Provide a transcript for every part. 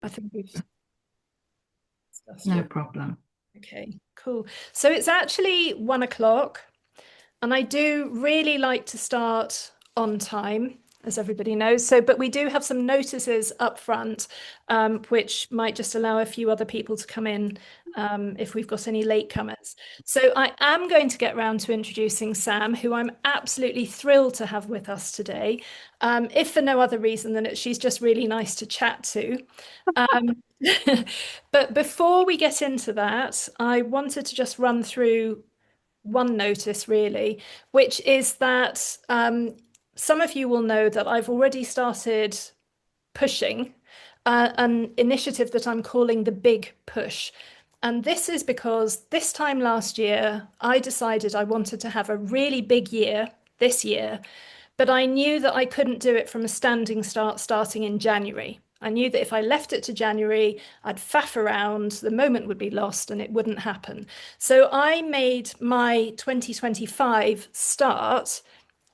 think we've discussed No your. problem. Okay, cool. So it's actually 1 o'clock, and I do really like to start on time, as everybody knows. So, but we do have some notices up front, which might just allow a few other people to come in, if we've got any latecomers. So I am going to get round to introducing Sam, who I'm absolutely thrilled to have with us today, if for no other reason than that she's just really nice to chat to. Um, but before we get into that, I wanted to just run through one notice really, which is that some of you will know that I've already started pushing an initiative that I'm calling the Big Push. And this is because this time last year, I decided I wanted to have a really big year this year, but I knew that I couldn't do it from a standing start starting in January. I knew that if I left it to January, I'd faff around, the moment would be lost, and it wouldn't happen. So I made my 2025 start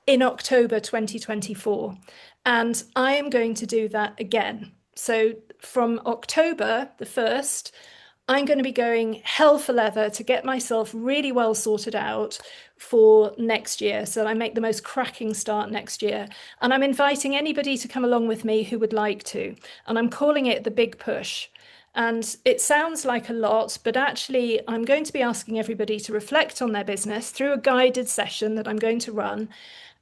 in October 2024, and I am going to do that again. So from October the 1st, I'm going to be going hell for leather to get myself really well sorted out for next year so that I make the most cracking start next year. And I'm inviting anybody to come along with me who would like to. And I'm calling it the Big Push. And it sounds like a lot, but actually, I'm going to be asking everybody to reflect on their business through a guided session that I'm going to run.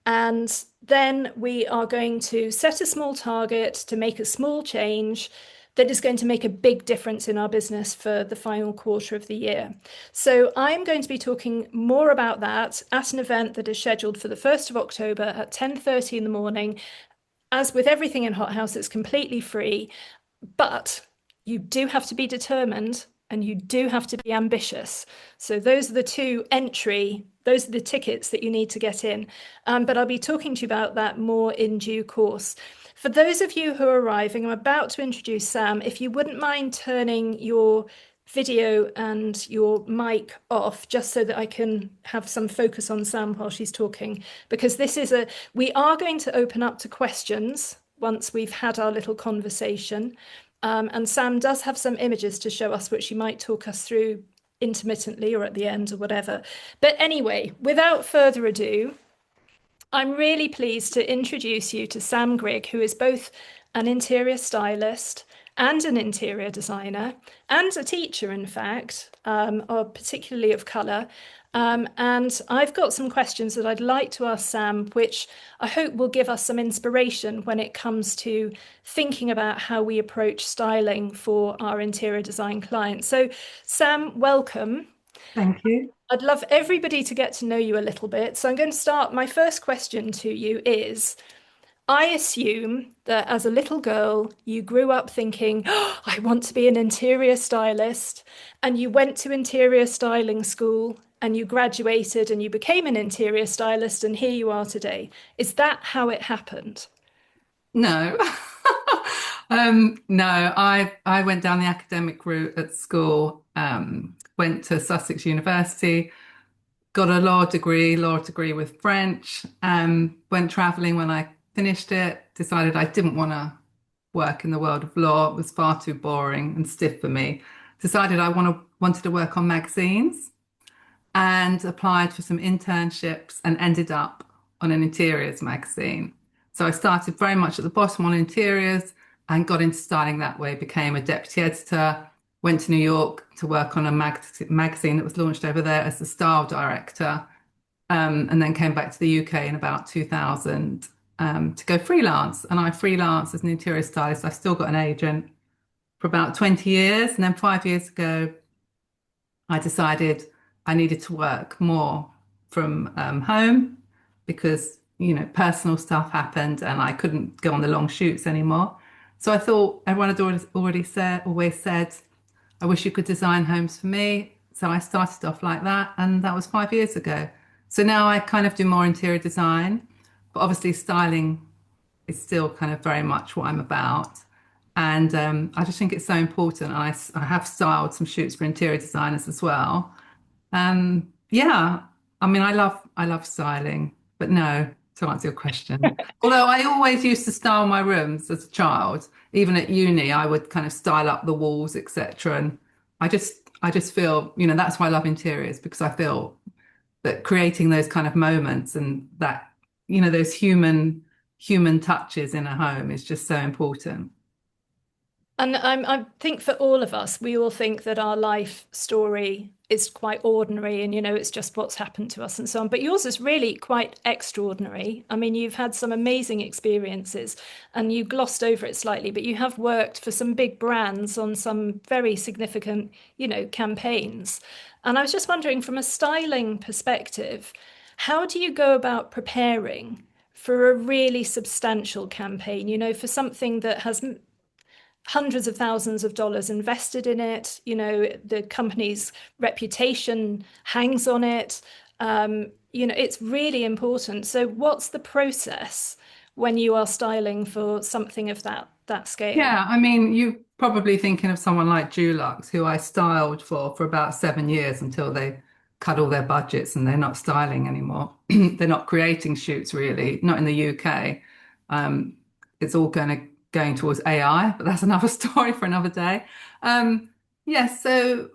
And then we are going to set a small target to make a small change that is going to make a big difference in our business for the final quarter of the year. So I'm going to be talking more about that at an event that is scheduled for the 1st of October at 10:30 in the morning. As with everything in Hot House, it's completely free, but you do have to be determined and you do have to be ambitious. So those are the those are the tickets that you need to get in. But I'll be talking to you about that more in due course. For those of you who are arriving, I'm about to introduce Sam. If you wouldn't mind turning your video and your mic off just so that I can have some focus on Sam while she's talking, because we are going to open up to questions once we've had our little conversation. And Sam does have some images to show us, which she might talk us through intermittently or at the end or whatever. But anyway, without further ado, I'm really pleased to introduce you to Sam Grigg, who is both an interior stylist and an interior designer and a teacher, in fact, or particularly of colour. And I've got some questions that I'd like to ask Sam, which I hope will give us some inspiration when it comes to thinking about how we approach styling for our interior design clients. So, Sam, welcome. Thank you. I'd love everybody to get to know you a little bit. So I'm going to start. My first question to you is, I assume that as a little girl, you grew up thinking, oh, I want to be an interior stylist, and you went to interior styling school and you graduated and you became an interior stylist, and here you are today. Is that how it happened? No. No, I went down the academic route at school, went to Sussex University, got a law degree with French, went traveling when I finished it, decided I didn't want to work in the world of law. It was far too boring and stiff for me. Decided wanted to work on magazines and applied for some internships and ended up on an interiors magazine. So I started very much at the bottom on interiors and got into styling that way, became a deputy editor, went to New York to work on a magazine that was launched over there as the style director, and then came back to the UK in about 2000 to go freelance. And I freelanced as an interior stylist. I still got an agent for about 20 years. And then 5 years ago, I decided I needed to work more from home because, personal stuff happened and I couldn't go on the long shoots anymore. So I thought everyone had always said, I wish you could design homes for me. So I started off like that, and that was 5 years ago. So now I kind of do more interior design, but obviously styling is still kind of very much what I'm about. And I just think it's so important. I have styled some shoots for interior designers as well. Yeah, I mean, I love styling, but no, to answer your question. Although I always used to style my rooms as a child. even at uni, I would kind of style up the walls, etc. And I just feel, that's why I love interiors because I feel that creating those kind of moments and that, those human touches in a home is just so important. And I think for all of us, we all think that our life story is quite ordinary and, it's just what's happened to us and so on. But yours is really quite extraordinary. I mean, you've had some amazing experiences and you glossed over it slightly, but you have worked for some big brands on some very significant, campaigns. And I was just wondering, from a styling perspective, how do you go about preparing for a really substantial campaign, for something that has hundreds of thousands of dollars invested in it. The company's reputation hangs on it. It's really important. So, what's the process when you are styling for something of that scale? Yeah, I mean, you're probably thinking of someone like Dulux, who I styled for about 7 years until they cut all their budgets and they're not styling anymore. They're not creating shoots really, not in the UK. Um, it's all going towards AI, but that's another story for another day. Um, yes, so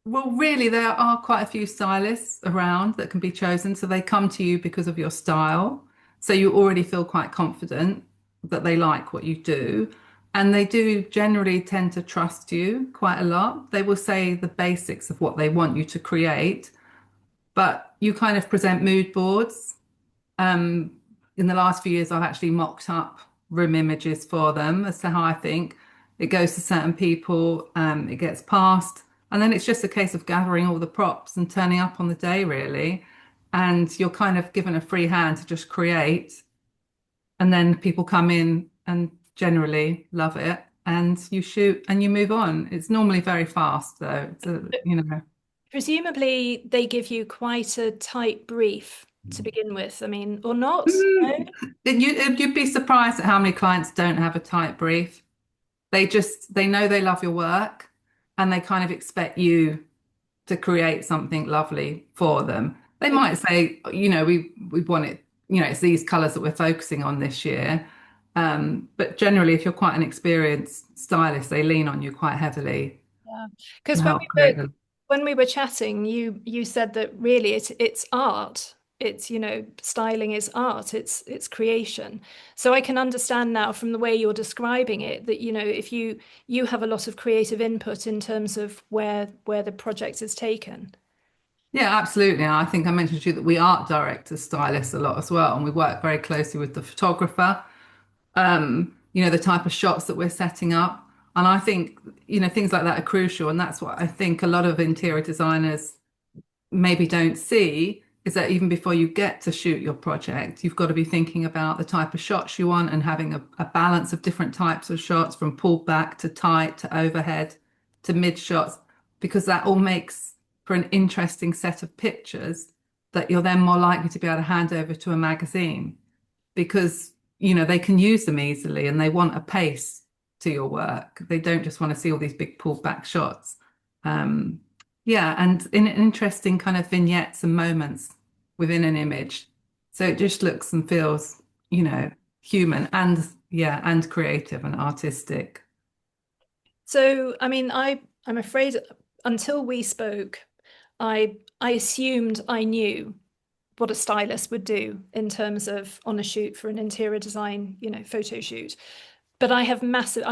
well, really, there are quite a few stylists around that can be chosen. So they come to you because of your style. So you already feel quite confident that they like what you do. And they do generally tend to trust you quite a lot. They will say the basics of what they want you to create, but you kind of present mood boards. Um, in the last few years, I've actually mocked up room images for them as to how I think it goes to certain people, it gets passed, and then it's just a case of gathering all the props and turning up on the day, really. And you're kind of given a free hand to just create, and then people come in and generally love it, and you shoot and you move on. It's normally very fast, though. Presumably, they give you quite a tight brief to begin with. I mean, or not? No? Mm, you'd be surprised at how many clients don't have a tight brief. They know they love your work and they kind of expect you to create something lovely for them. They might say, we want it, it's these colors that we're focusing on this year. But generally, if you're quite an experienced stylist, they lean on you quite heavily Yeah. to Because help create them. when we were chatting, you said that really it's art. It's, styling is art. It's creation. So I can understand now from the way you're describing it that, if you have a lot of creative input in terms of where the project is taken. Yeah, absolutely. And I think I mentioned to you that we art direct as stylists a lot as well, and we work very closely with the photographer. The type of shots that we're setting up. And I think, things like that are crucial. And that's what I think a lot of interior designers maybe don't see is that even before you get to shoot your project, you've got to be thinking about the type of shots you want and having a balance of different types of shots from pulled back to tight to overhead to mid shots, because that all makes for an interesting set of pictures that you're then more likely to be able to hand over to a magazine because they can use them easily and they want a pace to your work. They don't just want to see all these big pulled back shots. Um, yeah, and in interesting kind of vignettes and moments within an image. So it just looks and feels, human and yeah, and creative and artistic. So, I mean, I'm afraid until we spoke, I assumed I knew what a stylist would do in terms of on a shoot for an interior design, photo shoot. But I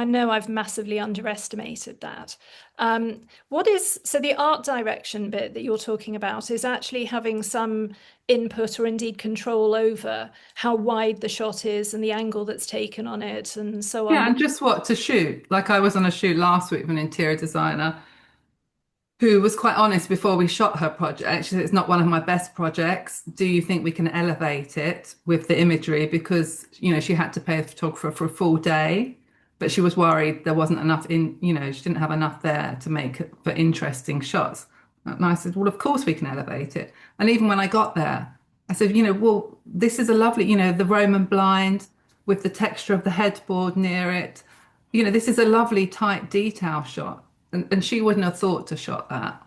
know I've massively underestimated that. So the art direction bit that you're talking about is actually having some input or indeed control over how wide the shot is and the angle that's taken on it and so Yeah, on. and just what to shoot. Like I was on a shoot last week with an interior designer who was quite honest before we shot her project. She said, it's not one of my best projects. Do you think we can elevate it with the imagery? Because, she had to pay a photographer for a full day, but she was worried there wasn't enough she didn't have enough there to make it for interesting shots. And I said, well, of course we can elevate it. And even when I got there, I said, well, this is a lovely, the Roman blind with the texture of the headboard near it. This is a lovely tight detail shot. And she wouldn't have thought to shot that.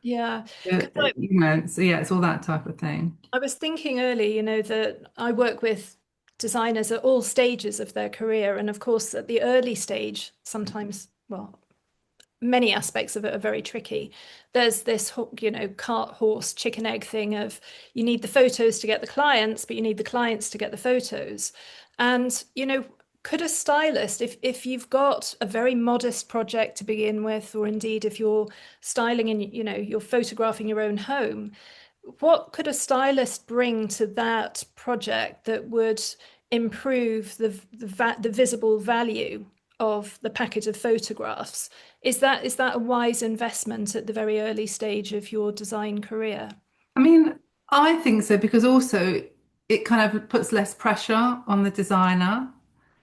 Yeah, Uh, because so yeah, it's all that type of thing. I was thinking earlier, that I work with designers at all stages of their career. And of course, at the early stage, sometimes, well, many aspects of it are very tricky. There's this, cart, horse, chicken, egg thing of you need the photos to get the clients, but you need the clients to get the photos. And, could a stylist, if you've got a very modest project to begin with, or indeed if you're styling and, you're photographing your own home, what could a stylist bring to that project that would improve the visible value of the package of photographs? Is that a wise investment at the very early stage of your design career? I mean, I think so because also it kind of puts less pressure on the designer.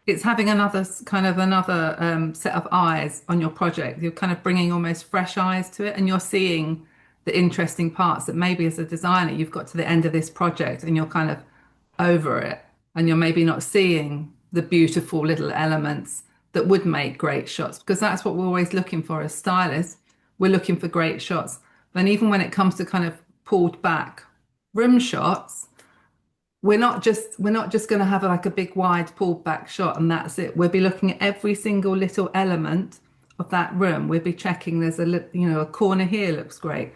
It's having another set of eyes on your project. You're kind of bringing almost fresh eyes to it, and you're seeing the interesting parts that maybe as a designer you've got to the end of this project and you're kind of over it, and you're maybe not seeing the beautiful little elements that would make great shots because that's what we're always looking for as stylists. We're looking for great shots. And even when it comes to kind of pulled back room shots, we're not just going to have like a big wide pulled back shot and that's it. We'll be looking at every single little element of that room. We'll be checking a corner here looks great.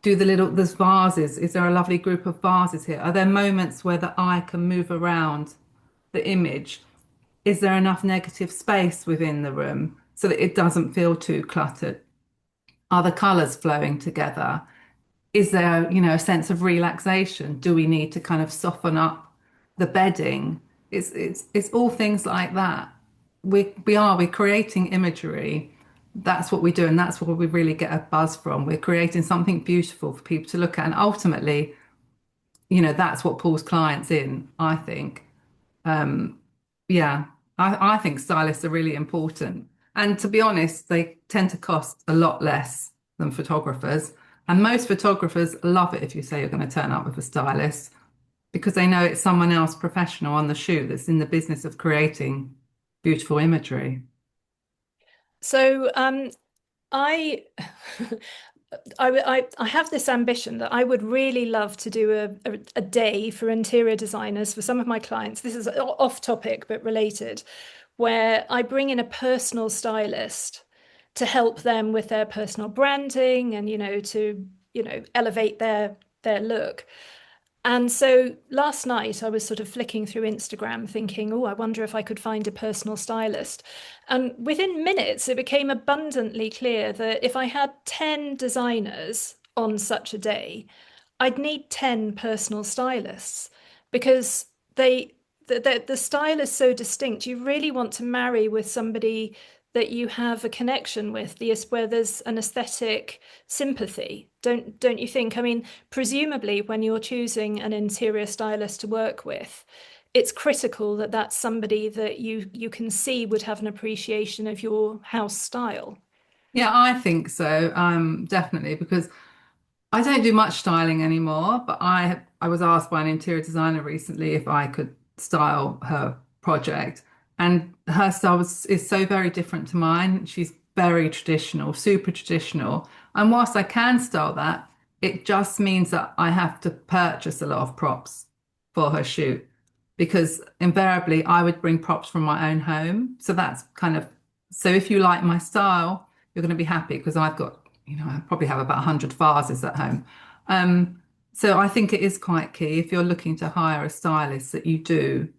There's vases. Is there a lovely group of vases here? Are there moments where the eye can move around the image? Is there enough negative space within the room so that it doesn't feel too cluttered? Are the colours flowing together? Is there, a sense of relaxation? Do we need to kind of soften up the bedding? It's all things like that. We're creating imagery. That's what we do, and that's what we really get a buzz from. We're creating something beautiful for people to look at, and ultimately, that's what pulls clients in, I think. Yeah, I think stylists are really important. And to be honest, they tend to cost a lot less than photographers. And most photographers love it if you say you're going to turn up with a stylist because they know it's someone else professional on the shoot that's in the business of creating beautiful imagery. So I, I have this ambition that I would really love to do a day for interior designers for some of my clients. This is off topic but related, where I bring in a personal stylist to help them with their personal branding and to elevate their look. And so last night I was sort of flicking through Instagram thinking, oh, I wonder if I could find a personal stylist. And within minutes, it became abundantly clear that if I had 10 designers on such a day, I'd need 10 personal stylists because the style is so distinct. You really want to marry with somebody that you have a connection with, where there's an aesthetic sympathy, don't you think? I mean, presumably when you're choosing an interior stylist to work with, it's critical that that's somebody that you can see would have an appreciation of your house style. Yeah, I think so, definitely, because I don't do much styling anymore, but I was asked by an interior designer recently if I could style her project, and her style is so very different to mine. She's very traditional, super traditional, and whilst I can style that, it just means that I have to purchase a lot of props for her shoot because invariably I would bring props from my own home. So that's kind of so if you like my style, you're going to be happy because I've got I probably have about 100 vases at home. So I think it is quite key if you're looking to hire a stylist that you do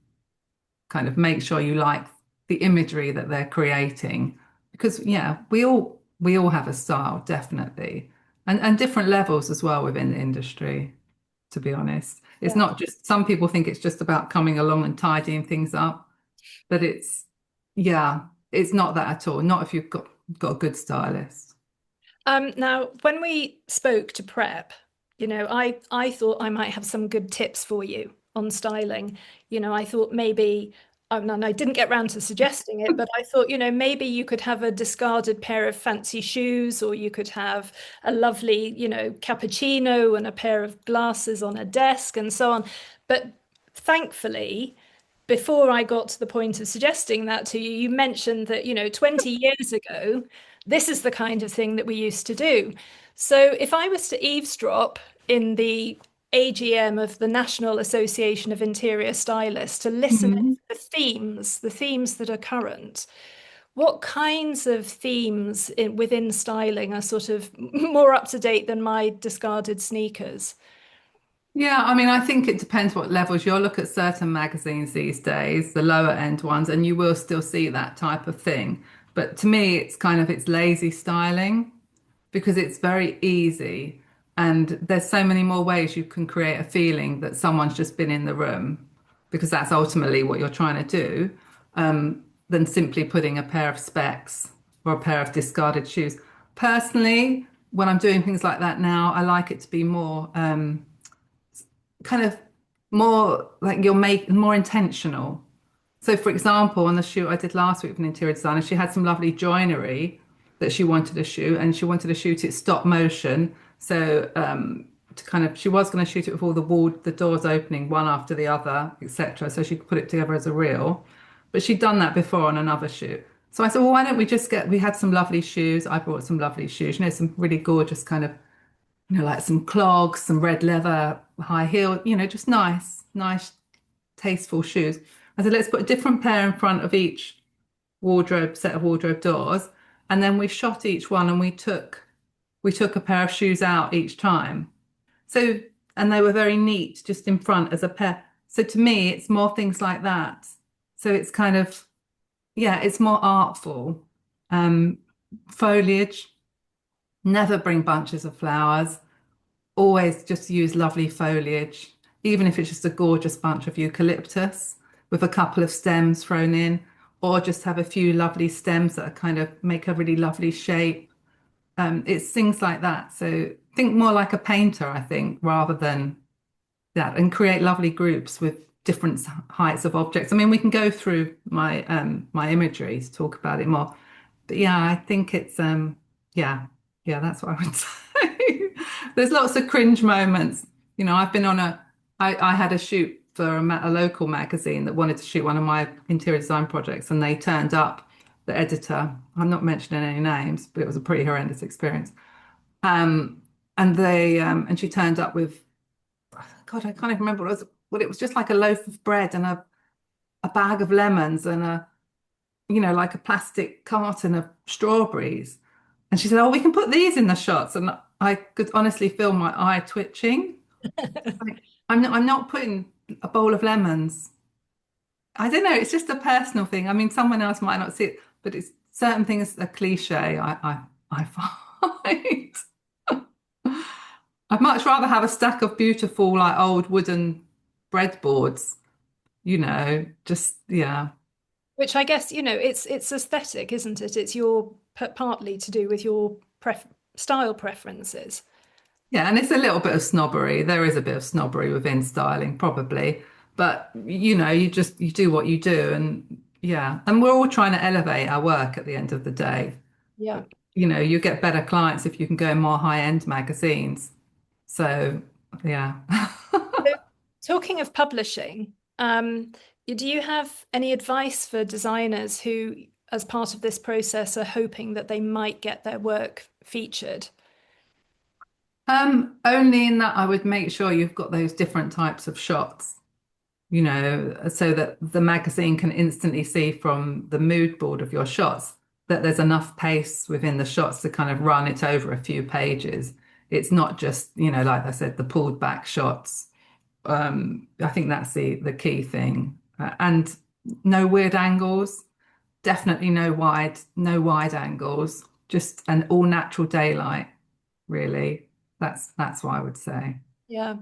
kind of make sure you like the imagery that they're creating because yeah, we all have a style definitely and different levels as well within the industry, to be honest. It's Yeah. not just some people think it's just about coming along and tidying things up, but yeah, it's not that at all. Not if you've got a good stylist. Now, when we spoke to prep, I thought I might have some good tips for you on styling. I thought maybe, and I didn't get round to suggesting it, but I thought, maybe you could have a discarded pair of fancy shoes, or you could have a lovely, cappuccino and a pair of glasses on a desk and so on. But thankfully, before I got to the point of suggesting that to you, you mentioned that, 20 years ago, this is the kind of thing that we used to do. So if I was to eavesdrop in the AGM of the National Association of Interior Stylists to listen Mhm. to the themes that are current. What kinds of themes within styling are sort of more up to date than my discarded sneakers? Yeah, I mean, I think it depends what levels. You'll look at certain magazines these days, the lower end ones, and you will still see that type of thing. But to me, it's kind of it's lazy styling because it's very easy, and there's so many more ways you can create a feeling that someone's just been in the room, because that's ultimately what you're trying to do, than simply putting a pair of specs or a pair of discarded shoes. Personally, when I'm doing things like that now, I like it to be more. Kind of more like you're making more intentional. So, for example, on the shoot I did last week with an interior designer, she had some lovely joinery that she wanted to shoot, and she wanted to shoot it stop motion. So, to kind of, she was going to shoot it with all the doors opening one after the other, etc. So she could put it together as a reel. But she'd done that before on another shoot. So I said, well, why don't we just get, we had some lovely shoes. I brought some lovely shoes, some really gorgeous kind of like some clogs, some red leather, high heel, just nice, tasteful shoes. I said, let's put a different pair in front of each set of wardrobe doors. And then we shot each one and we took a pair of shoes out each time. So, and they were very neat just in front as a pair. So to me, it's more things like that. So it's kind of, yeah, it's more artful. Um, Foliage, never bring bunches of flowers. Always just use lovely foliage, even if it's just a gorgeous bunch of eucalyptus with a couple of stems thrown in, or just have a few lovely stems that are kind of make a really lovely shape. It's things like that. So think more like a painter, I think, rather than that, and create lovely groups with different heights of objects. I mean, we can go through my imagery to talk about it more. But yeah, I think it's yeah, yeah, that's what I would say. There's lots of cringe moments. I've been on I had a shoot for a local magazine that wanted to shoot one of my interior design projects, and they turned up, the editor, I'm not mentioning any names, but it was a pretty horrendous experience. Um, and she turned up with, God, I can't even remember what it was. Well, it was just like a loaf of bread and a bag of lemons and like a plastic carton of strawberries. And she said, "Oh, we can put these in the shots." And I could honestly feel my eye twitching. Like, I'm not putting a bowl of lemons. I don't know. It's just a personal thing. I mean, someone else might not see it, but it's certain things are cliche. I find I'd much rather have a stack of beautiful, like old wooden breadboards. Just yeah. Which I guess, it's aesthetic, isn't it? It's your partly to do with your style preferences. Yeah, and it's a little bit of snobbery. There is a bit of snobbery within styling, probably. But you do what you do, and yeah. And we're all trying to elevate our work at the end of the day. Yeah. You get better clients if you can go in more high-end magazines. So, yeah. So, talking of publishing, do you have any advice for designers who, as part of this process, are hoping that they might get their work featured? Only in that I would make sure you've got those different types of shots, so that the magazine can instantly see from the mood board of your shots that there's enough pace within the shots to kind of run it over a few pages. It's not just, like I said, the pulled back shots. I think that's the key thing. And no weird angles, definitely no wide angles, just an all natural daylight, really. That's what I would say. Yeah,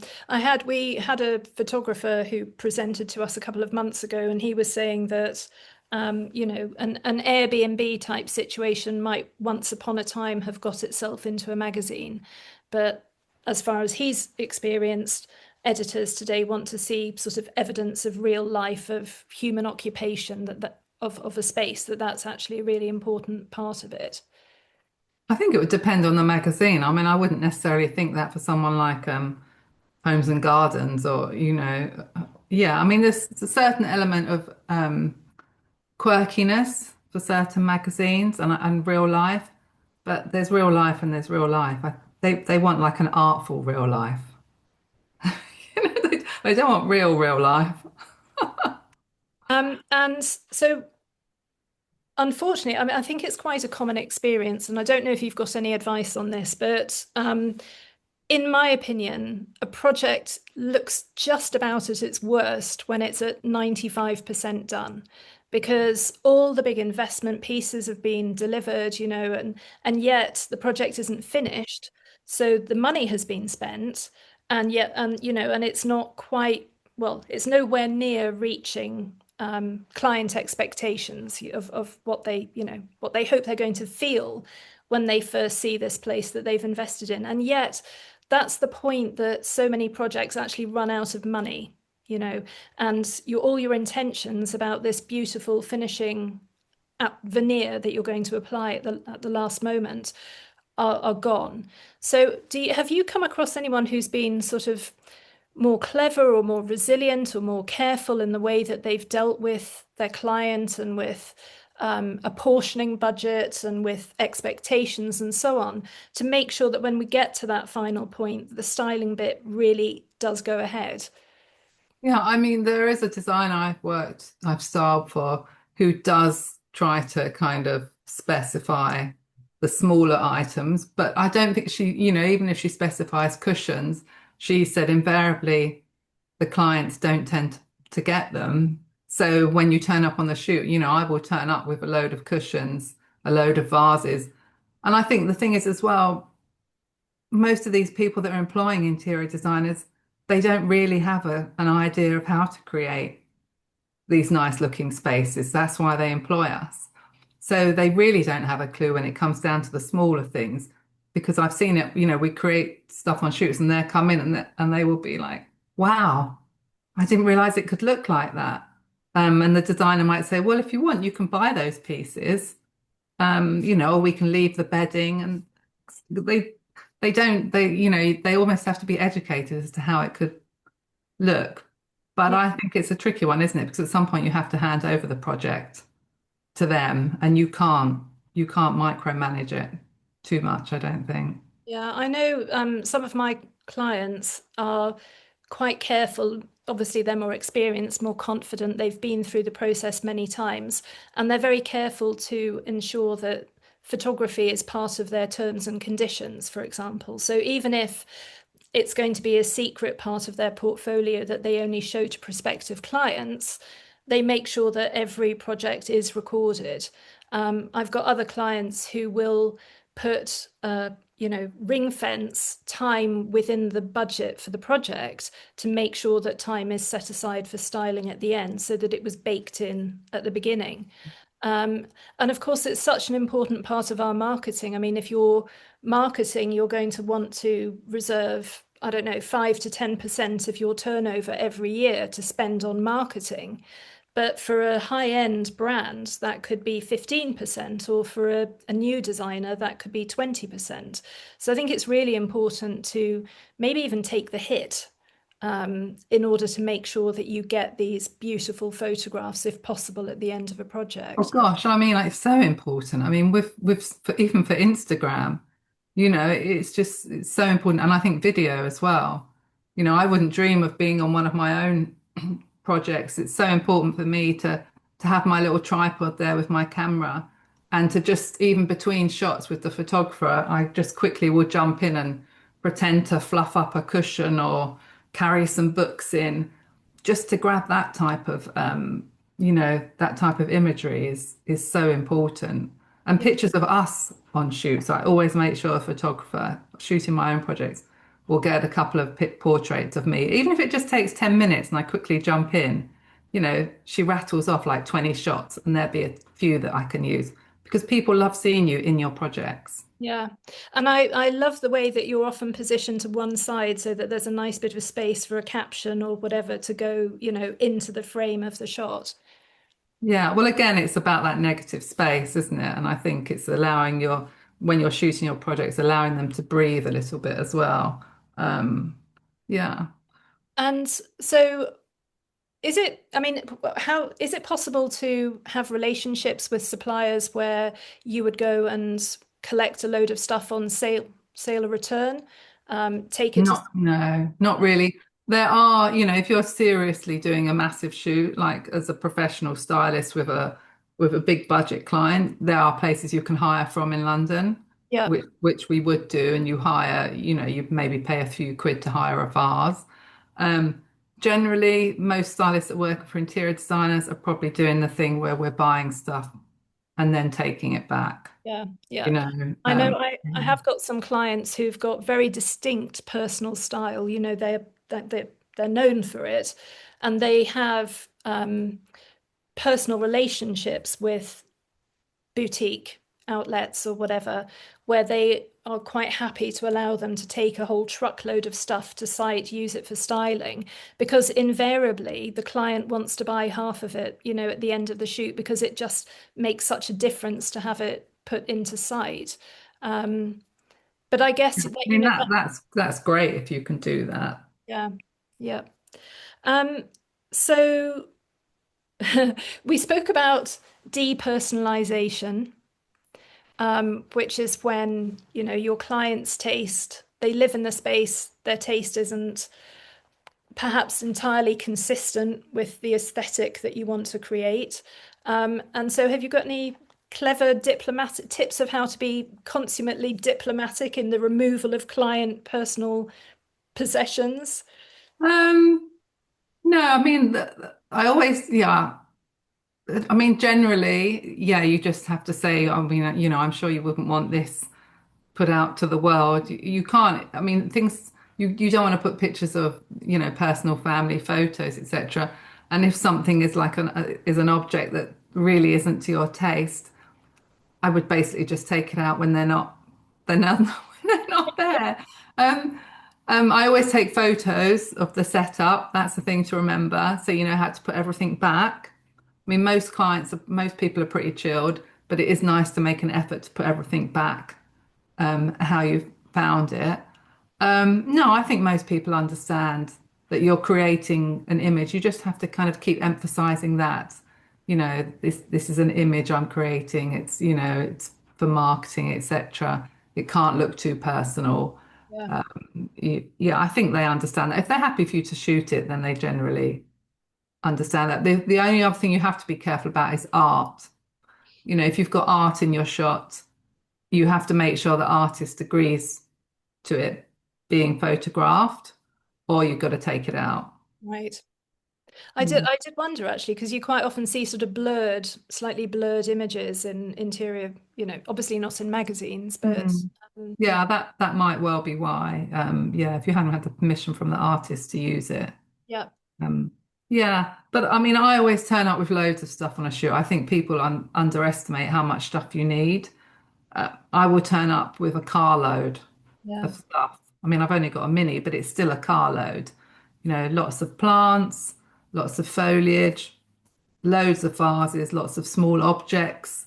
we had a photographer who presented to us a couple of months ago, and he was saying that, an Airbnb type situation might once upon a time have got itself into a magazine. But as far as he's experienced, editors today want to see sort of evidence of real life, of human occupation, of a space, that's actually a really important part of it. I think it would depend on the magazine. I mean, I wouldn't necessarily think that for someone like Homes and Gardens or, yeah, I mean, there's a certain element of quirkiness for certain magazines and real life, but there's real life and there's real life. They want like an artful real life. They don't want real life. And so, unfortunately, I mean, I think it's quite a common experience, and I don't know if you've got any advice on this, but in my opinion, a project looks just about at its worst when it's at 95% done, because all the big investment pieces have been delivered, and yet the project isn't finished. So the money has been spent, and yet, and it's not quite, well, it's nowhere near reaching client expectations of what they hope they're going to feel when they first see this place that they've invested in. And yet, that's the point that so many projects actually run out of money, and all your intentions about this beautiful finishing veneer that you're going to apply at the last moment are gone. So have you come across anyone who's been sort of more clever or more resilient or more careful in the way that they've dealt with their client and with apportioning budgets and with expectations and so on, to make sure that when we get to that final point, the styling bit really does go ahead? Yeah, I mean, there is a designer I've styled for who does try to kind of specify the smaller items, but I don't think she, even if she specifies cushions, she said invariably the clients don't tend to get them. So when you turn up on the shoot, I will turn up with a load of cushions, a load of vases. And I think the thing is as well, most of these people that are employing interior designers, they don't really have an idea of how to create these nice looking spaces. That's why they employ us. So they really don't have a clue when it comes down to the smaller things, because I've seen it, we create stuff on shoots and they'll come in and they will be like, wow, I didn't realize it could look like that. And the designer might say, well, if you want, you can buy those pieces, or we can leave the bedding. And they they almost have to be educated as to how it could look. But Yeah. I think it's a tricky one, isn't it? Because at some point you have to hand over the project to them and you can't micromanage it too much, I don't think. Yeah, I know some of my clients are quite careful. Obviously, they're more experienced, more confident. They've been through the process many times, and they're very careful to ensure that photography is part of their terms and conditions, for example. So even if it's going to be a secret part of their portfolio that they only show to prospective clients, they make sure that every project is recorded. I've got other clients who will put ring fence time within the budget for the project to make sure that time is set aside for styling at the end, so that it was baked in at the beginning. Um, and of course, it's such an important part of our marketing. I mean, if you're marketing, you're going to want to reserve, I don't know, 5 to 10% of your turnover every year to spend on marketing. But for a high-end brand, that could be 15%, or for a new designer, that could be 20%. So I think it's really important to maybe even take the hit in order to make sure that you get these beautiful photographs, if possible, at the end of a Oh project. gosh, I mean, like, it's so important. I mean, even for Instagram, it's so important. And I think video as well. I wouldn't dream of being on one of my own projects. It's so important for me to have my little tripod there with my camera and to just even between shots with the photographer, I just quickly will jump in and pretend to fluff up a cushion or carry some books in just to grab that type of imagery is so important. And pictures of us on shoots, I always make sure a photographer shooting my own projects will get a couple of portraits of me, even if it just takes 10 minutes and I quickly jump in. She rattles off like 20 shots and there'll be a few that I can use because people love seeing you in your projects. Yeah. And I love the way that you're often positioned to one side so that there's a nice bit of space for a caption or whatever to go, into the frame of the shot. Yeah, well, again, it's about that negative space, isn't it? And I think it's allowing when you're shooting your projects, allowing them to breathe a little bit as well. Um, yeah. And so I mean, how is it possible to have relationships with suppliers where you would go and collect a load of stuff on sale or return, take it to, No, not really. There are, if you're seriously doing a massive shoot, like as a professional stylist with a big budget client, there are places you can hire from in London, Yeah, which we would do, and you hire, you maybe pay a few quid to hire a vase. Um, Generally, most stylists that work for interior designers are probably doing the thing where we're buying stuff and then taking it back, yeah, you yeah. know. I know I have got some clients who've got very distinct personal style. They're known for it, and they have personal relationships with boutique outlets or whatever, where they are quite happy to allow them to take a whole truckload of stuff to site, use it for styling, because invariably the client wants to buy half of it, at the end of the shoot, because it just makes such a difference to have it put into site. Um, but I guess I that, mean that's great if you can do that. yeah, yeah. Um, so we spoke about depersonalization, which is when, your client's taste, they live in the space, their taste isn't perhaps entirely consistent with the aesthetic that you want to create. And so, have you got any clever diplomatic tips of how to be consummately diplomatic in the removal of client personal possessions? Um, no, I mean, I always, yeah. I mean, generally, yeah, you just have to say, I mean, I'm sure you wouldn't want this put out to the world. You can't, I mean, you don't want to put pictures of, personal family photos, etc. And if something is like is an object that really isn't to your taste, I would basically just take it out when they're not, when they're not there. Um, I always take photos of the setup. That's the thing to remember. So you know how to put everything back. I mean, most people are pretty chilled, but it is nice to make an effort to put everything back, how you found it. No, I think most people understand that you're creating an image. You just have to kind of keep emphasizing that, this is an image I'm creating. It's for marketing, etc. It can't look too personal. Yeah, Yeah, I think they understand that. If they're happy for you to shoot it, then they generally understand that. The only other thing you have to be careful about is art. If you've got art in your shot, you have to make sure the artist agrees to it being photographed, or you've got to take it out. right. Yeah. I did wonder actually, because you quite often see sort of blurred, slightly blurred images in interior, obviously not in magazines, but Mm. yeah, Yeah, that might well be why. Yeah, if you haven't had the permission from the artist to use it. yeah, Um, yeah, but I mean, I always turn up with loads of stuff on a shoot. I think people underestimate how much stuff you need. I will turn up with a carload yeah, of stuff. I mean, I've only got a mini, but it's still a carload. Lots of plants, lots of foliage, loads of vases, lots of small objects,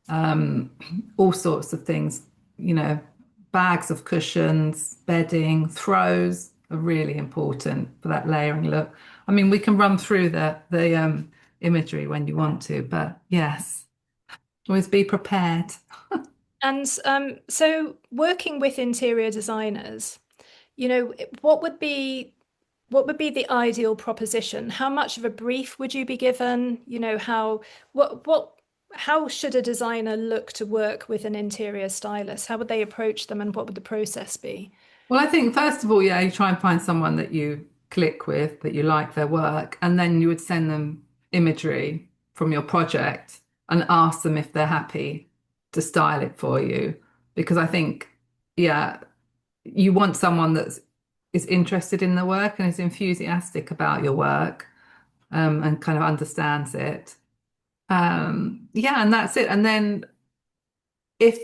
um, all sorts of things, you know, bags of cushions, bedding, throws are really important for that layering look. I mean, we can run through the imagery when you want to, but yes, always be prepared. And so working with interior designers, you know, what would be what would be the ideal proposition? How much of a brief would you be given? What how should a designer look to work with an interior stylist? How would they approach them and what would the process be? Well, I think first of all, yeah, you try and find someone that you click with, that you like their work, and then you would send them imagery from your project and ask them if they're happy to style it for you. Because I think, yeah, you want someone is interested in the work and is enthusiastic about your work, and kind of understands it. Yeah, and that's it. And then if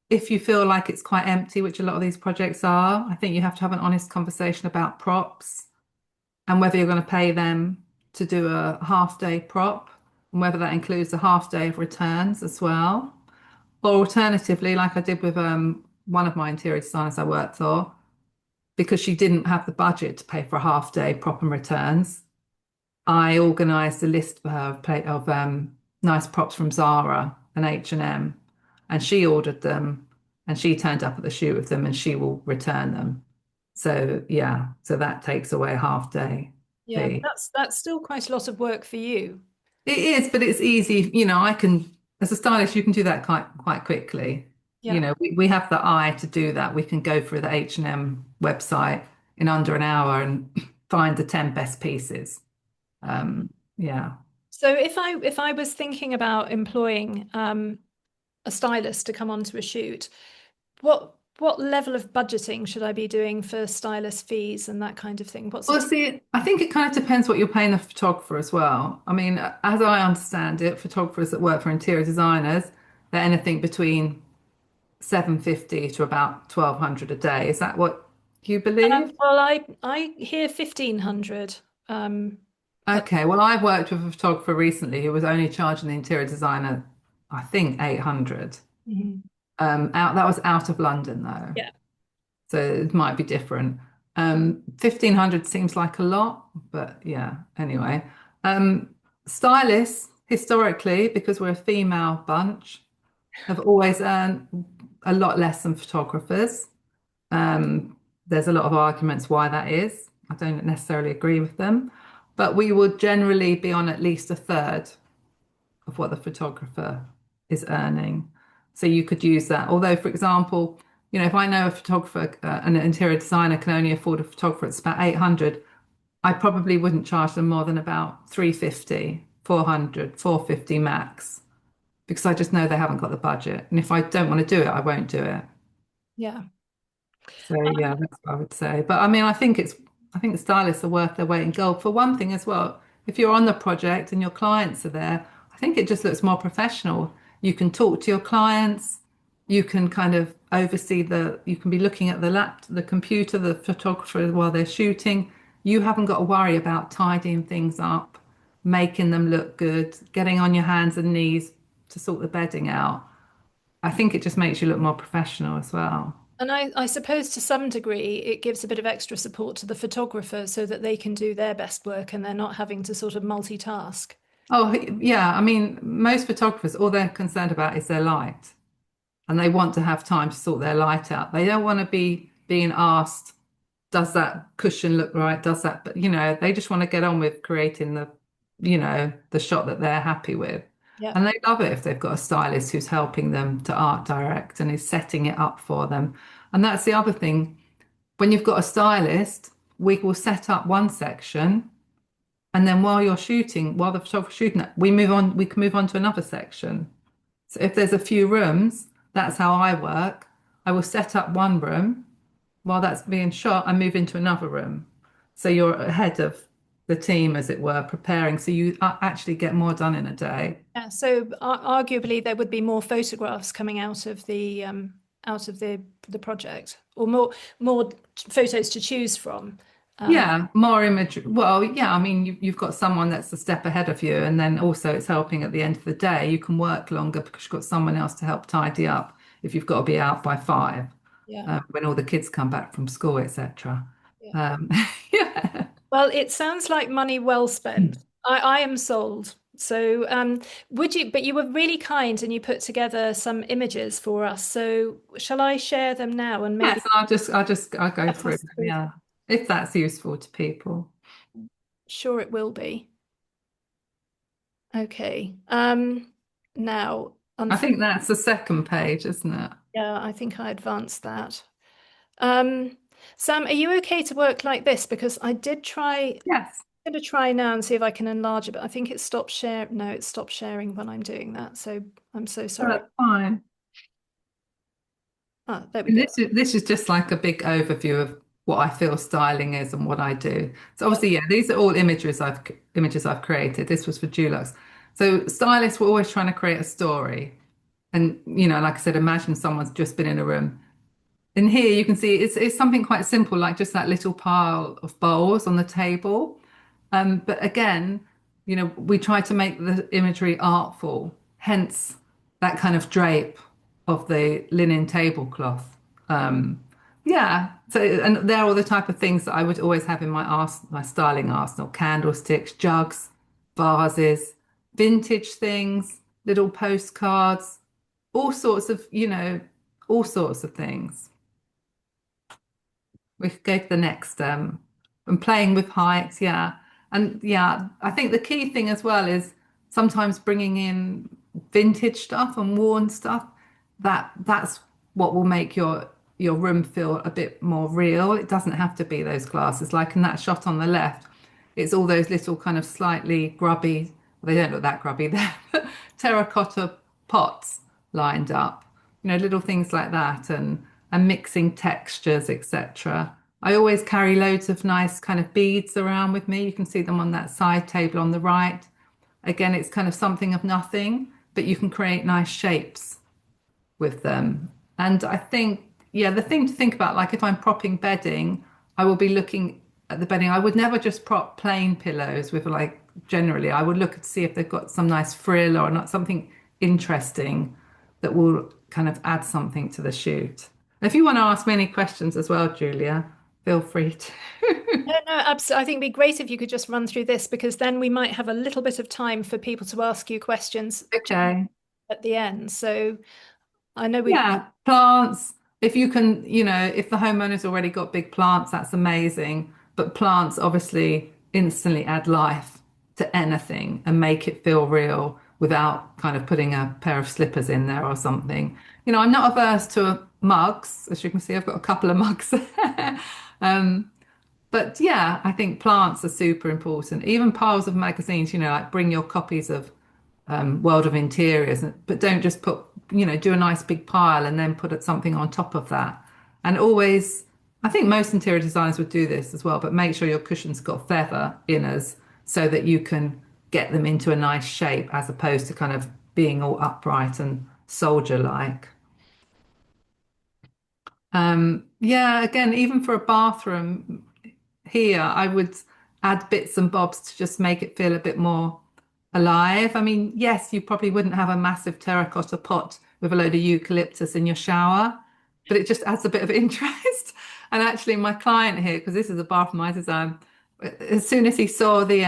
if you feel like it's quite empty, which a lot of these projects are, I think you have to have an honest conversation about props and whether you're going to pay them to do a half day prop and whether that includes a half day of returns as well. Or alternatively, like I did with one of my interior designers I worked for, because she didn't have the budget to pay for a half day prop and returns, I organised a list for her of nice props from Zara and H&M, and she ordered them, and she turned up at the shoot with them, and she will return them. So yeah, so that takes away a half day Yeah, but fee. that's still quite a lot of work for you. It is, but it's easy. I can, as a stylist, you can do that quite quickly. Yeah. We have the eye to do that. We can go through the H&M website in under an hour and find the 10 best pieces. Yeah. So if I was thinking about employing a stylist to come onto a shoot, what level of budgeting should I be doing for stylist fees and that kind of thing? What Well, sort of see, I think it kind of depends what you're paying the photographer as well. I mean, as I understand it, photographers that work for interior designers, they're anything between 750 to about 1200 a day. Is that what you believe? well, I hear 1500. Um, but Okay, well, I worked with a photographer recently who was only charging the interior designer, I think, 800. Mhm. Out that was out of London though, Yeah. so it might be different. 1500 seems like a lot, but yeah. Anyway, um, stylists historically, because we're a female bunch, have always earned a lot less than photographers. There's a lot of arguments why that is. I don't necessarily agree with them, but we would generally be on at least a third of what the photographer is earning. So you could use that. Although, for example, if I know a photographer, an interior designer can only afford a photographer, it's about 800. I probably wouldn't charge them more than about 350, 400, 450 max, because I just know they haven't got the budget. And if I don't want to do it, I won't do it. Yeah. So yeah, that's what I would say. But I mean, I think the stylists are worth their weight in gold. For one thing as well, if you're on the project and your clients are there, I think it just looks more professional. You can talk to your clients, you can kind of oversee you can be looking at the computer, the photographer while they're shooting. You haven't got to worry about tidying things up, making them look good, getting on your hands and knees to sort the bedding out. I think it just makes you look more professional as well. And I suppose to some degree it gives a bit of extra support to the photographer so that they can do their best work and they're not having to sort of multitask. Oh, yeah. I mean, most photographers, all they're concerned about is their light, and they want to have time to sort their light out. They don't want to be being asked, does that cushion look right? Does that, but they just want to get on with creating the shot that they're happy with. Yeah. And they love it if they've got a stylist who's helping them to art direct and is setting it up for them. And that's the other thing. When you've got a stylist, we will set up one section. And then while you're shooting, while the photographer's shooting it, we can move on to another section. So if there's a few rooms, that's how I work. I will set up one room while that's being shot and move into another room. So you're ahead of the team, as it were, preparing. So you actually get more done in a day. Yeah. So arguably there would be more photographs coming out of the project or more photos to choose from. Um, Yeah, more imagery. Well, yeah, I mean, you've got someone that's a step ahead of you, and then also it's helping at the end of the day. You can work longer because you've got someone else to help tidy up if you've got to be out by 5, yeah. when all the kids come back from school, etc. Yeah. Um, yeah. Well, it sounds like money well spent. I am sold. So, but you were really kind and you put together some images for us. So, shall I share them now and maybe Yes, and I'll go step through us them, through them? yeah, if that's useful to people. Sure, it will be. Okay. Now, I think unfortunately, that's the second page, isn't it? yeah, I think I advanced that. Um, Sam, are you okay to work like this? Because I did try, Yes, I'm going to try now and see if I can enlarge it, but I think it stopped share. No, it stopped sharing when I'm doing that. So I'm so sorry. that's fine. Ah, there we And go. this is just like a big overview of what I feel styling is and what I do. So Yeah, obviously, yeah, these are all images I've created. This was for Dulux. So stylists were always trying to create a story. And like I said, imagine someone's just been in a room. And here you can see it's something quite simple, like just that little pile of bowls on the table. But again, we try to make the imagery artful, hence that kind of drape of the linen tablecloth. Yeah, so and they're all the type of things that I would always have in my styling arsenal: candlesticks, jugs, vases, vintage things, little postcards, all sorts of, all sorts of things. We could go to the next and playing with heights, yeah. And yeah, I think the key thing as well is sometimes bringing in vintage stuff and worn stuff. That's what will make your room feel a bit more real. It doesn't have to be those glasses. Like in that shot on the left, it's all those little kind of slightly grubby, well, they don't look that grubby there, terracotta pots lined up, little things like that, and mixing textures, etc. I always carry loads of nice kind of beads around with me. You can see them on that side table on the right. Again, it's kind of something of nothing, but you can create nice shapes with them. And I think, yeah, the thing to think about, like if I'm propping bedding, I will be looking at the bedding. I would never just prop plain pillows with like generally, I would look to see if they've got some nice frill or not something interesting that will kind of add something to the shoot. If you want to ask me any questions as well, Julia, feel free to. No, no, absolutely. I think it'd be great if you could just run through this because then we might have a little bit of time for people to ask you questions Okay. at the end. So I know we've, Yeah, plants. If you can, if the homeowner's already got big plants, that's amazing. But plants obviously instantly add life to anything and make it feel real without kind of putting a pair of slippers in there or something. I'm not averse to mugs. As you can see, I've got a couple of mugs there. But yeah, I think plants are super important. Even piles of magazines, like bring your copies of World of Interiors, but don't just put, do a nice big pile and then put something on top of that. And always, I think most interior designers would do this as well, but make sure your cushion's got feather inners so that you can get them into a nice shape as opposed to kind of being all upright and soldier-like. Yeah, again, even for a bathroom here, I would add bits and bobs to just make it feel a bit more alive. I mean, yes, you probably wouldn't have a massive terracotta pot with a load of eucalyptus in your shower, but it just adds a bit of interest. And actually, my client here, because this is a bathroom I designed, as soon as he saw the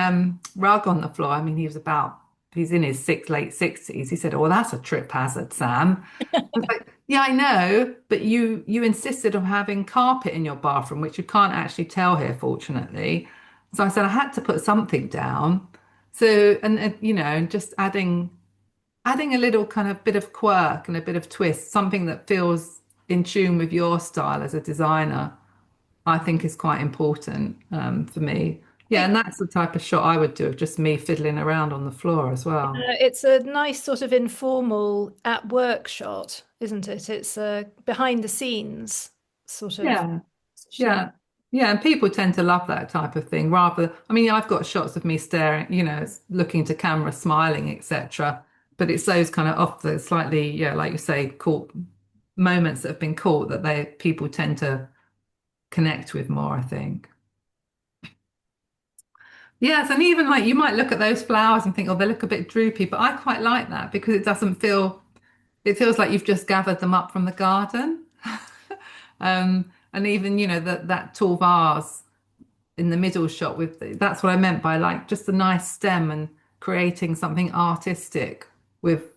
rug on the floor, I mean, he's in his late 60s. He said, "Oh, that's a trip hazard, Sam." I was like, yeah, I know, but you insisted on having carpet in your bathroom, which you can't actually tell here, fortunately. So I said I had to put something down. So and just adding a little kind of bit of quirk and a bit of twist, something that feels in tune with your style as a designer, I think is quite important for me. Yeah, and that's the type of shot I would do of just me fiddling around on the floor as well. it's a nice sort of informal at work shot, isn't it? It's a behind the scenes sort of Yeah. positioning. Yeah. Yeah, and people tend to love that type of thing rather. I mean, I've got shots of me staring, looking to camera, smiling, etc. But it's those kind of off the slightly, yeah, like you say, caught moments that have been caught that people tend to connect with more, I think. Yes, and even like you might look at those flowers and think, oh, they look a bit droopy, but I quite like that because it feels like you've just gathered them up from the garden. And even, that tall vase in the middle shot that's what I meant by like just a nice stem and creating something artistic with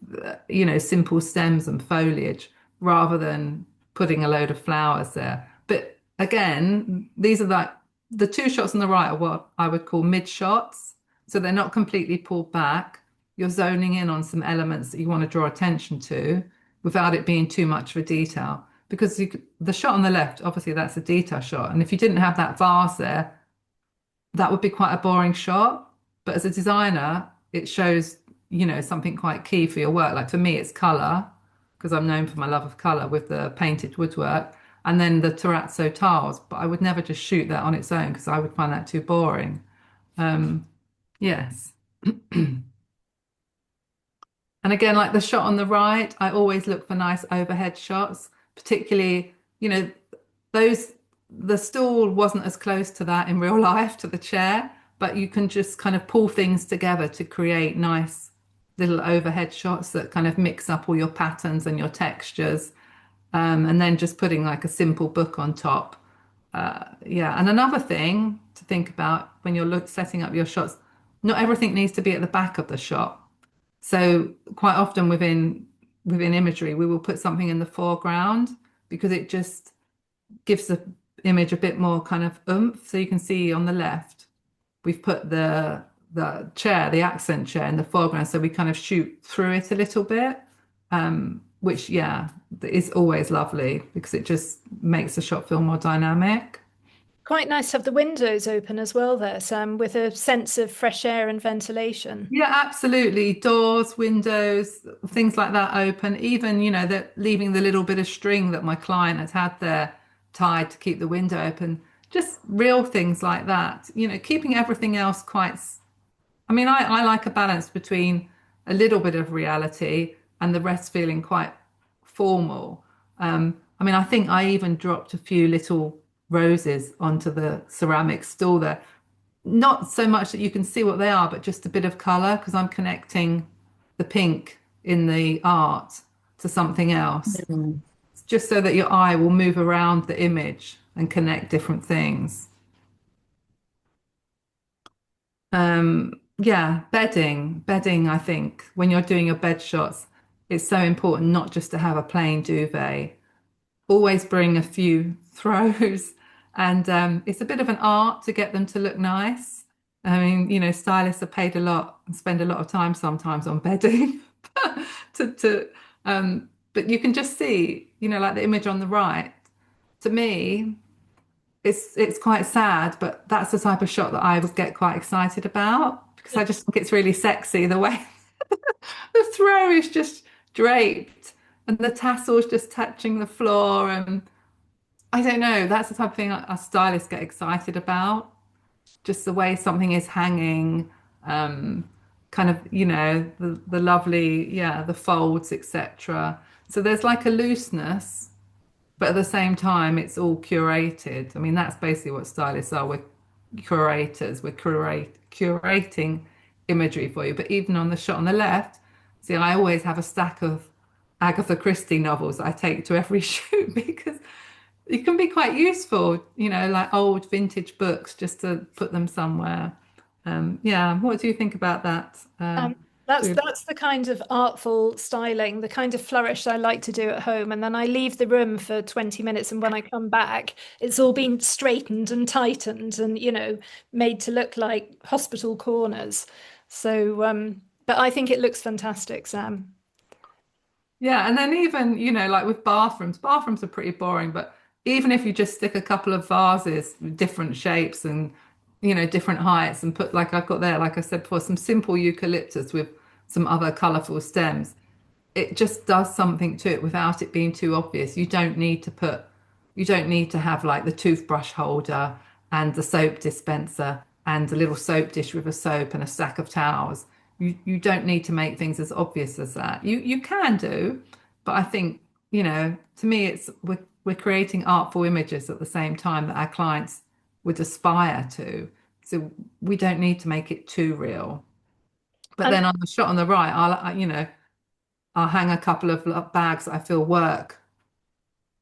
simple stems and foliage rather than putting a load of flowers there. But again, these are like the two shots on the right are what I would call mid shots. So they're not completely pulled back. You're zoning in on some elements that you want to draw attention to without it being too much of a detail. Because the shot on the left, obviously that's a detail shot. And if you didn't have that vase there, that would be quite a boring shot. But as a designer, it shows, something quite key for your work. Like for me, it's color, because I'm known for my love of color with the painted woodwork, and then the terrazzo tiles. But I would never just shoot that on its own because I would find that too boring. Yes. And again, like the shot on the right, I always look for nice overhead shots, particularly, those the stool wasn't as close to that in real life to the chair, but you can just kind of pull things together to create nice little overhead shots that kind of mix up all your patterns and your textures. And then just putting like a simple book on top. Yeah, and another thing to think about when you're setting up your shots, not everything needs to be at the back of the shot. So quite often within imagery, we will put something in the foreground because it just gives image a bit more kind of oomph. So you can see on the left, we've put the chair, the accent chair in the foreground, so we kind of shoot through it a little bit, which yeah, is always lovely because it just makes the shot feel more dynamic. Quite nice to have the windows open as well there, Sam, with a sense of fresh air and ventilation. Yeah, absolutely. Doors, windows, things like that open. Even, that leaving the little bit of string that my client has had there tied to keep the window open. Just real things like that. Keeping everything else quite. I mean, I like a balance between a little bit of reality and the rest feeling quite formal. I mean, I think I even dropped a few little roses onto the ceramic stool there. Not so much that you can see what they are, but just a bit of color because I'm connecting the pink in the art to something else, Mm. just so that your eye will move around the image and connect different things. Yeah, bedding, I think when you're doing your bed shots, it's so important not just to have a plain duvet. Always bring a few throws, and it's a bit of an art to get them to look nice. I mean, stylists are paid a lot and spend a lot of time sometimes on bedding to but you can just see, like the image on the right. To me, it's quite sad, but that's the type of shot that I would get quite excited about because I just think it's really sexy the way the throw is just draped and the tassel's just touching the floor. And I don't know, that's the type of thing us stylists get excited about. Just the way something is hanging, kind of, the lovely, yeah, the folds, etc. So there's like a looseness but at the same time, it's all curated. I mean, that's basically what stylists are. We're curators. We're curating imagery for you. But even on the shot on the left, see, I always have a stack of Agatha Christie novels that I take to every shoot because it can be quite useful, like old vintage books, just to put them somewhere. Yeah, what do you think about that? Um, that's Julia? that's the kind of artful styling, the kind of flourish I like to do at home. And then I leave the room for 20 minutes, and when I come back, it's all been straightened and tightened and, made to look like hospital corners. So, but I think it looks fantastic, Sam. Yeah, and then even, like with bathrooms are pretty boring, but even if you just stick a couple of vases with different shapes and, different heights and put, like I've got there, like I said before, some simple eucalyptus with some other colourful stems, it just does something to it without it being too obvious. You don't need to have like the toothbrush holder and the soap dispenser and a little soap dish with a soap and a stack of towels. You don't need to make things as obvious as that. You can do, but I think, to me it's we're creating artful images at the same time that our clients would aspire to. So we don't need to make it too real. But And then on the shot on the right, I'll hang a couple of bags that I feel work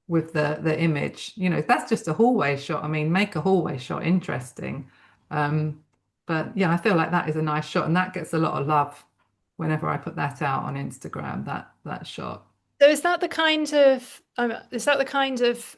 with the image. That's just a hallway shot. I mean, make a hallway shot interesting. Um, but yeah, I feel like that is a nice shot, and that gets a lot of love whenever I put that out on Instagram, that shot. so is that the kind of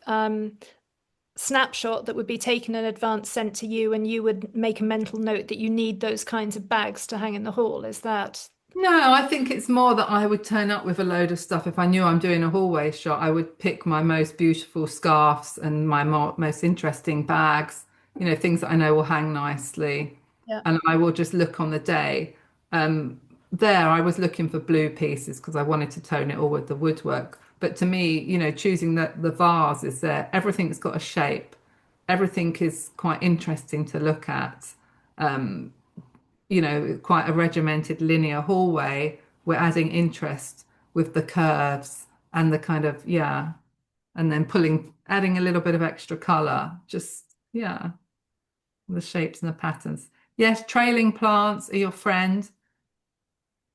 snapshot that would be taken in advance, sent to you, and you would make a mental note that you need those kinds of bags to hang in the hall? Is that? No, I think it's more that I would turn up with a load of stuff. If I knew I'm doing a hallway shot, I would pick my most beautiful scarves and my most interesting bags, things that I know will hang nicely. Yeah. And I will just look on the day. There, I was looking for blue pieces because I wanted to tone it all with the woodwork. But to me, choosing the vase is there. Everything's got a shape. Everything is quite interesting to look at. Quite a regimented linear hallway, we're adding interest with the curves and the kind of, yeah, and then adding a little bit of extra color. Just, yeah, the shapes and the patterns. Yes, trailing plants are your friend.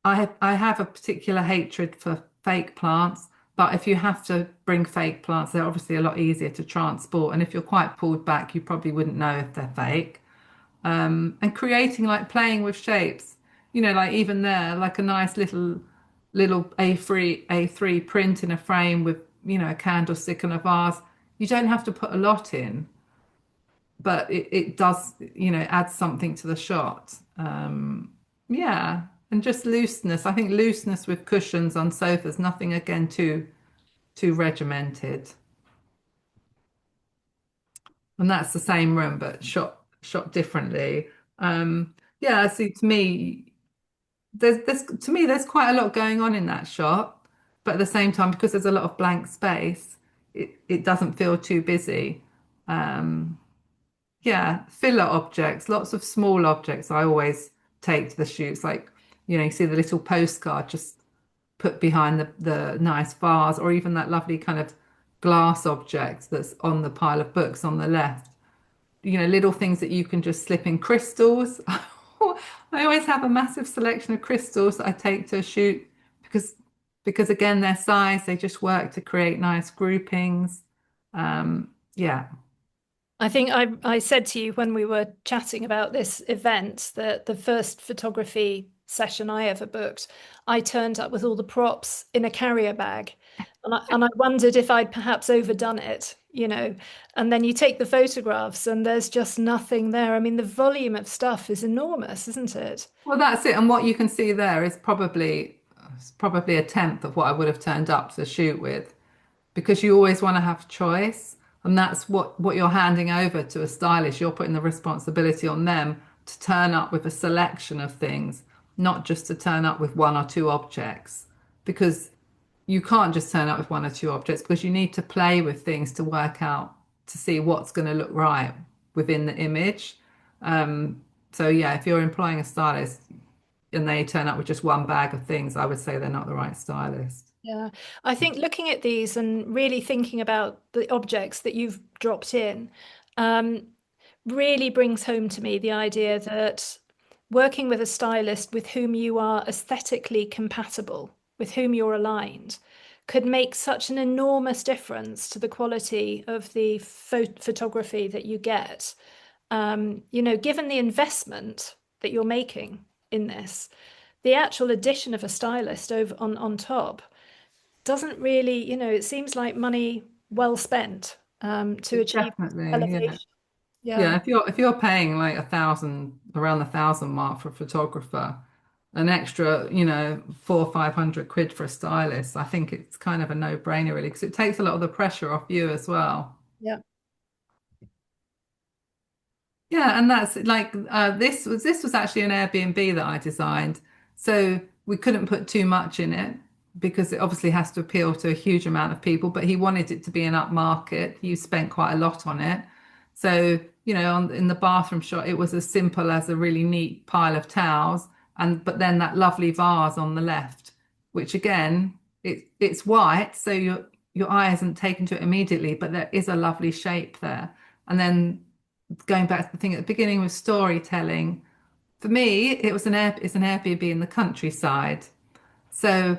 I have a particular hatred for fake plants, but if you have to bring fake plants, they're obviously a lot easier to transport. And if you're quite pulled back, you probably wouldn't know if they're fake. And creating like playing with shapes, like even there, like a nice little A3 print in a frame with, a candlestick and a vase. You don't have to put a lot in. but it does, add something to the shot. Yeah, and just looseness. I think looseness with cushions on sofas, nothing again too regimented. And that's the same room, but shot differently. Yeah, see, to me, there's quite a lot going on in that shot, but at the same time, because there's a lot of blank space, it doesn't feel too busy. Um, Yeah, filler objects, lots of small objects I always take to the shoots. Like, you see the little postcard just put behind the nice vase, or even that lovely kind of glass object that's on the pile of books on the left. Little things that you can just slip in crystals. I always have a massive selection of crystals that I take to a shoot because because again, their size, they just work to create nice groupings. Yeah. I think I said to you when we were chatting about this event that the first photography session I ever booked, I turned up with all the props in a carrier bag. And I wondered if I'd perhaps overdone it, And then you take the photographs and there's just nothing there. I mean, the volume of stuff is enormous, isn't it? Well, that's it. And what you can see there is probably a tenth of what I would have turned up to the shoot with, because you always want to have choice. And that's what you're handing over to a stylist. You're putting the responsibility on them to turn up with a selection of things, not just to turn up with one or two objects. Because you can't just turn up with one or two objects, because you need to play with things to work out, to see what's going to look right within the image. So yeah, if you're employing a stylist and they turn up with just one bag of things, I would say they're not the right stylist. Yeah, I think looking at these and really thinking about the objects that you've dropped in, um, really brings home to me the idea that working with a stylist with whom you are aesthetically compatible, with whom you're aligned, could make such an enormous difference to the quality of the photography that you get. Given the investment that you're making in this, the actual addition of a stylist over on top doesn't really, it seems like money well spent to achieve Definitely, yeah. elevation. Yeah. Yeah, if you're paying like 1,000, around the 1,000 mark for a photographer, an extra, 400 or 500 quid for a stylist, I think it's kind of a no-brainer really, because it takes a lot of the pressure off you as well. Yeah. Yeah, and that's like this was actually an Airbnb that I designed. So we couldn't put too much in it because it obviously has to appeal to a huge amount of people, but he wanted it to be an upmarket. You spent quite a lot on it. So, in the bathroom shot, it was as simple as a really neat pile of towels, and but then that lovely vase on the left, which again, it's white, so your eye isn't taken to it immediately, but there is a lovely shape there. And then going back to the thing at the beginning with storytelling, for me, it's an Airbnb in the countryside. So,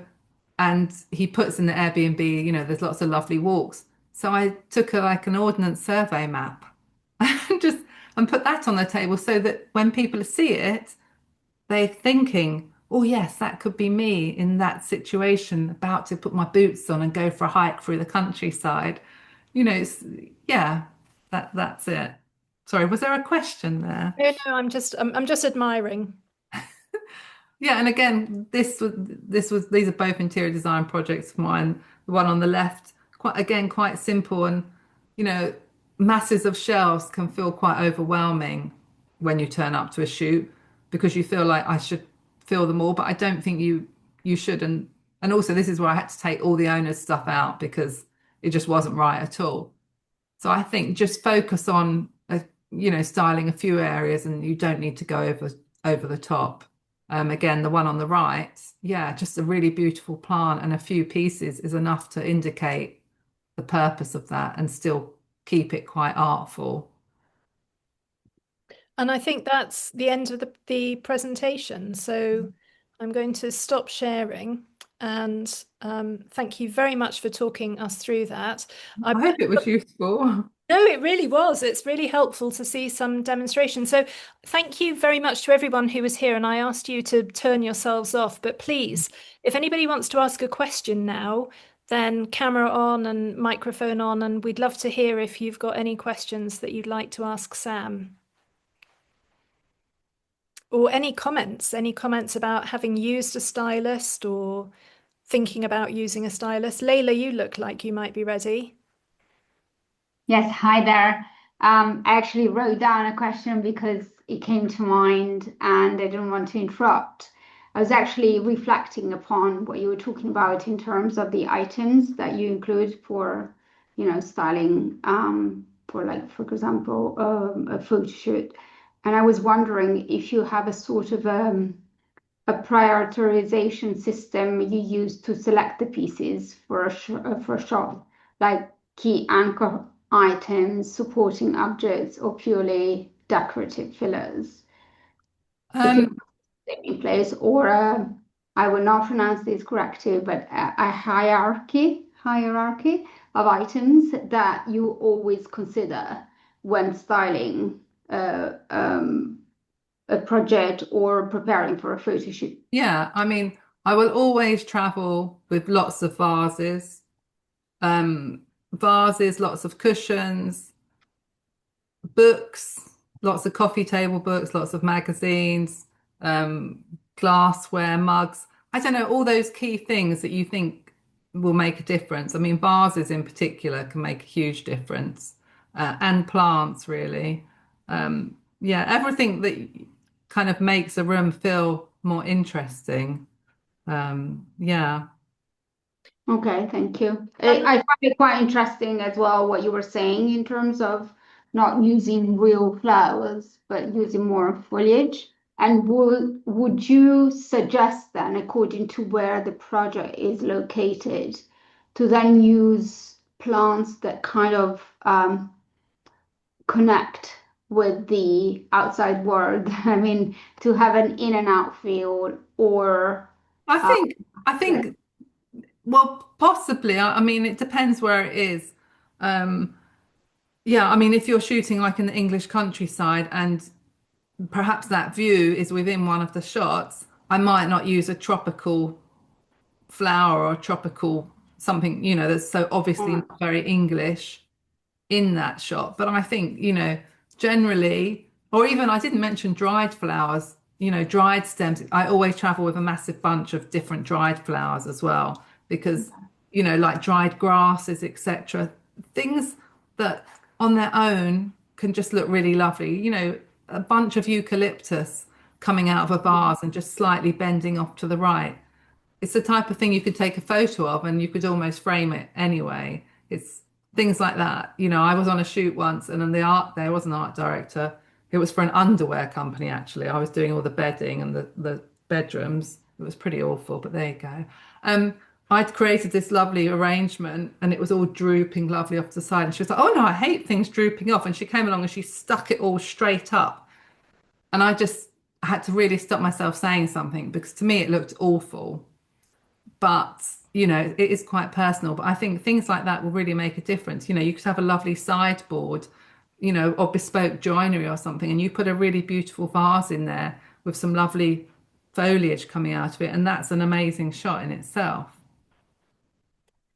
and he puts in the Airbnb, there's lots of lovely walks. So I took like an ordnance survey map and just and put that on the table so that when people see it, they're thinking, oh yes, that could be me in that situation, about to put my boots on and go for a hike through the countryside. It's yeah, that's it. Sorry, was there a question there? No, no, I'm just admiring. Yeah, and again, these are both interior design projects of mine. The one on the left, quite simple, and you know, masses of shelves can feel quite overwhelming when you turn up to a shoot because you feel like I should fill them all, but I don't think you should. And also this is where I had to take all the owner's stuff out because it just wasn't right at all. So I think just focus on styling a few areas, and you don't need to go over the top. Again, the one on the right, yeah, just a really beautiful plant and a few pieces is enough to indicate the purpose of that and still keep it quite artful. And I think that's the end of the presentation. So I'm going to stop sharing and thank you very much for talking us through that. I, I hope it was useful. no, it really was. It's really helpful to see some demonstration. So thank you very much to everyone who was here. And I asked you to turn yourselves off, but please, if anybody wants to ask a question now, then camera on and microphone on, and we'd love to hear if you've got any questions that you'd like to ask Sam. Or any comments about having used a stylist or thinking about using a stylist. Layla, you look like you might be ready. Yes, hi there. I actually wrote down a question because it came to mind and I didn't want to interrupt. I was actually reflecting upon what you were talking about in terms of the items that you include for, styling, for like, for example, a photo shoot. And I was wondering if you have a sort of a prioritization system you use to select the pieces for for a shot, like key anchor items, supporting objects, or purely decorative fillers. If you Um, have them in place, or I will not pronounce this correctly, but a hierarchy of items that you always consider when styling a project or preparing for a photo shoot. yeah, I mean, I will always travel with lots of um, lots of cushions, books, lots of coffee table books, lots of magazines, um, glassware, mugs. I don't know, all those key things that you think will make a difference. I mean, vases in particular can make a huge difference, and plants, really. Yeah, everything that kind of makes a room feel more interesting. Yeah. Okay, thank you. And I find it quite interesting as well what you were saying in terms of not using real flowers, but using more foliage. And would you suggest then, according to where the project is located, to then use plants that kind of connect with the outside world? I mean, to have an in and out feel, or I uh, think, I yeah. think, well, possibly. I mean, it depends where it is. Um, Yeah, I mean, if you're shooting like in the English countryside and perhaps that view is within one of the shots, I might not use a tropical flower or a tropical something, that's so obviously not very English in that shot. But I think, generally, or even I didn't mention dried flowers, dried stems. I always travel with a massive bunch of different dried flowers as well, because, like dried grasses, etc. Things that on their own can just look really lovely. A bunch of eucalyptus coming out of a vase and just slightly bending off to the right, it's the type of thing you could take a photo of and you could almost frame it anyway. It's things like that. I was on a shoot once and then there was an art director. It was for an underwear company, actually. I was doing all the bedding and the bedrooms. It was pretty awful, but there you go. Um, I'd created this lovely arrangement and it was all drooping lovely off to the side. And she was like, oh no, I hate things drooping off. And she came along and she stuck it all straight up. And I just had to really stop myself saying something because to me it looked awful, but it is quite personal. But I think things like that will really make a difference. You could have a lovely sideboard, or bespoke joinery or something, and you put a really beautiful vase in there with some lovely foliage coming out of it, and that's an amazing shot in itself.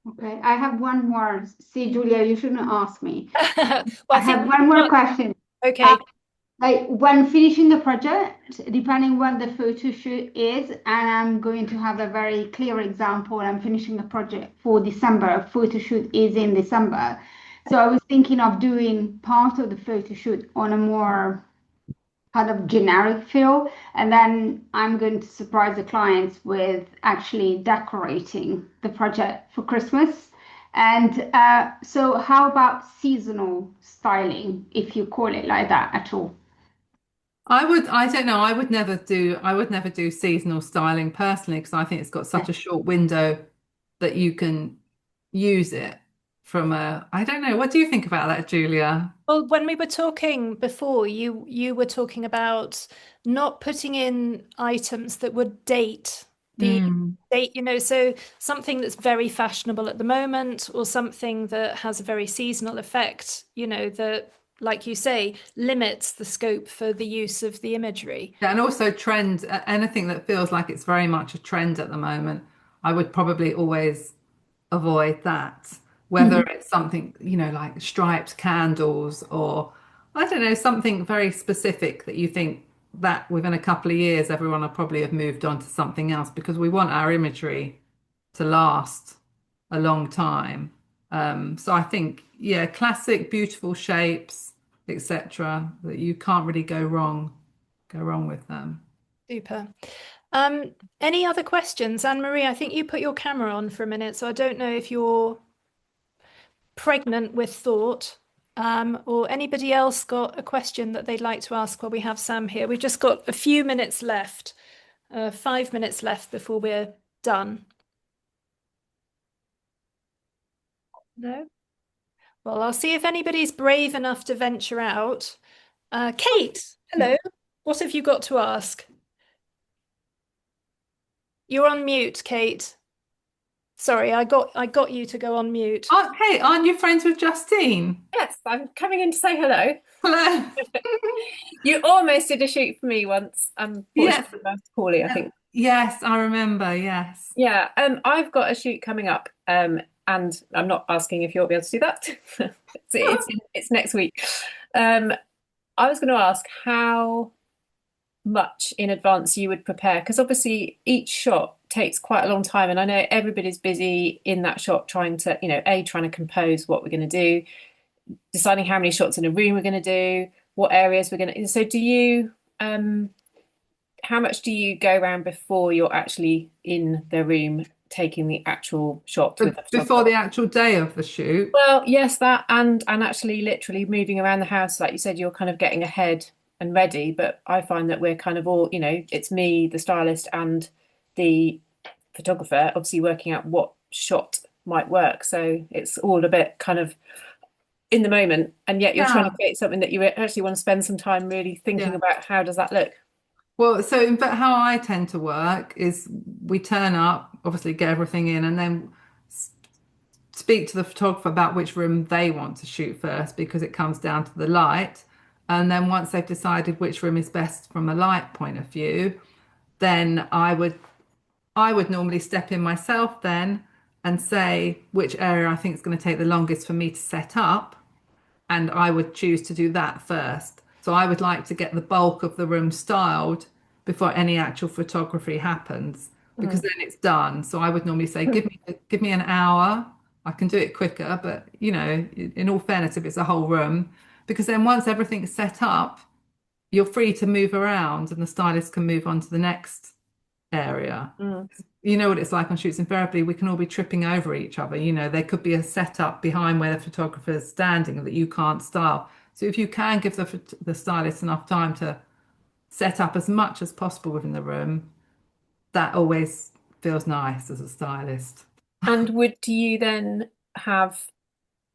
Okay, I have one more. See, Julia, you shouldn't ask me. well, I I think have one more not question. Uh, okay. like when finishing the project, depending when the photo shoot is, and I'm going to have a very clear example. I'm finishing the project for December. Photo shoot is in December. So I was thinking of doing part of the photo shoot on a more kind of generic feel. And then I'm going to surprise the clients with actually decorating the project for Christmas. And so, how about seasonal styling, if you call it like that at all? I don't know, I would never do seasonal styling personally because I think it's got such a short window that you can use it I don't know, what do you think about that, Julia? Well, when we were talking before, you were talking about not putting in items that would date the Mm. date, so something that's very fashionable at the moment or something that has a very seasonal effect, that, like you say, limits the scope for the use of the imagery. Yeah, and also trend, anything that feels like it's very much a trend at the moment, I would probably always avoid that. Whether it's something, like striped candles or I don't know, something very specific that you think that within a couple of years everyone will probably have moved on to something else because we want our imagery to last a long time. So I think, yeah, classic, beautiful shapes, etc., that you can't really go wrong with them. Super. Any other questions? Anne-Marie, I think you put your camera on for a minute, so I don't know if you're pregnant with thought. Or anybody else got a question that they'd like to ask while we have Sam here? We've just got a few minutes left, 5 minutes left before we're done. No? Well, I'll see if anybody's brave enough to venture out. Kate, hello. What have you got to ask? You're on mute, Kate. Sorry, I got you to go on mute. Hey, aren't you friends with Justine? Yes, I'm coming in to say hello. Hello. You almost did a shoot for me once. Yes. Unfortunately, I was poorly, I think. Yes, I remember. Yes. Yeah, I've got a shoot coming up, and I'm not asking if you'll be able to do that. It's next week. I was going to ask how much in advance you would prepare, because obviously each shot takes quite a long time, and I know everybody's busy in that shot trying to, trying to compose what we're going to do, deciding how many shots in a room we're going to do, what areas we're going to. So do you, how much do you go around before you're actually in the room taking the actual shot with the Before photographer? the actual day of the shoot? Well, yes, that and actually literally moving around the house, like you said, you're kind of getting ahead and ready. But I find that we're kind of all, it's me, the stylist, and the photographer, obviously working out what shot might work. So it's all a bit kind of in the moment, and yet you're trying Yeah. to create something that you actually want to spend some time really thinking Yeah. about how does that look. Well, so in fact, how I tend to work is we turn up, obviously get everything in, and then speak to the photographer about which room they want to shoot first because it comes down to the light. And then once they've decided which room is best from a light point of view, then I would normally step in myself then and say which area I think is going to take the longest for me to set up, and I would choose to do that first. So I would like to get the bulk of the room styled before any actual photography happens, because Mm. then it's done. So I would normally say, give me an hour. I can do it quicker, but in all fairness, if it's a whole room, because then once everything's set up, you're free to move around and the stylist can move on to the next area. Mm. You know what it's like on shoots. Invariably, we can all be tripping over each other. There could be a setup behind where the photographer's standing that you can't style. So if you can give the stylist enough time to set up as much as possible within the room, that always feels nice as a stylist. And would you then have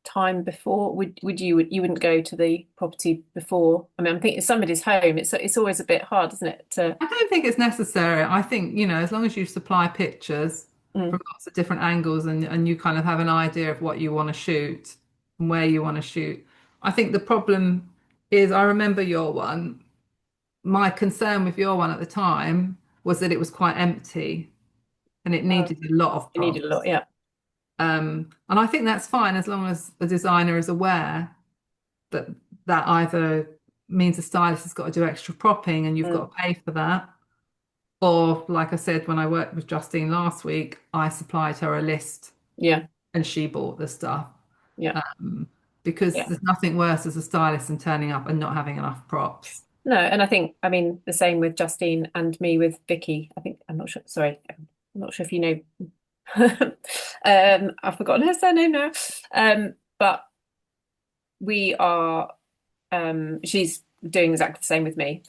time before? You wouldn't go to the property before? I mean, I'm thinking if somebody's home. It's always a bit hard, isn't it? To I don't think it's necessary. I think, as long as you supply pictures Mm. from lots of different angles and you kind of have an idea of what you want to shoot and where you want to shoot. I think the problem is, I remember your one. My concern with your one at the time was that it was quite empty and it Oh, needed a lot of you needed a lot, props. yeah. And I think that's fine as long as the designer is aware that that either means the stylist has got to do extra propping and you've Mm. got to pay for that. Or, like I said, when I worked with Justine last week, I supplied her a list Yeah, and she bought the stuff. yeah, Because yeah. there's nothing worse as a stylist than turning up and not having enough props. No, and I mean, the same with Justine and me with Vicky. I think I'm not sure. Sorry, I'm not sure if you know. I've forgotten her surname now. But we are. She's doing exactly the same with me.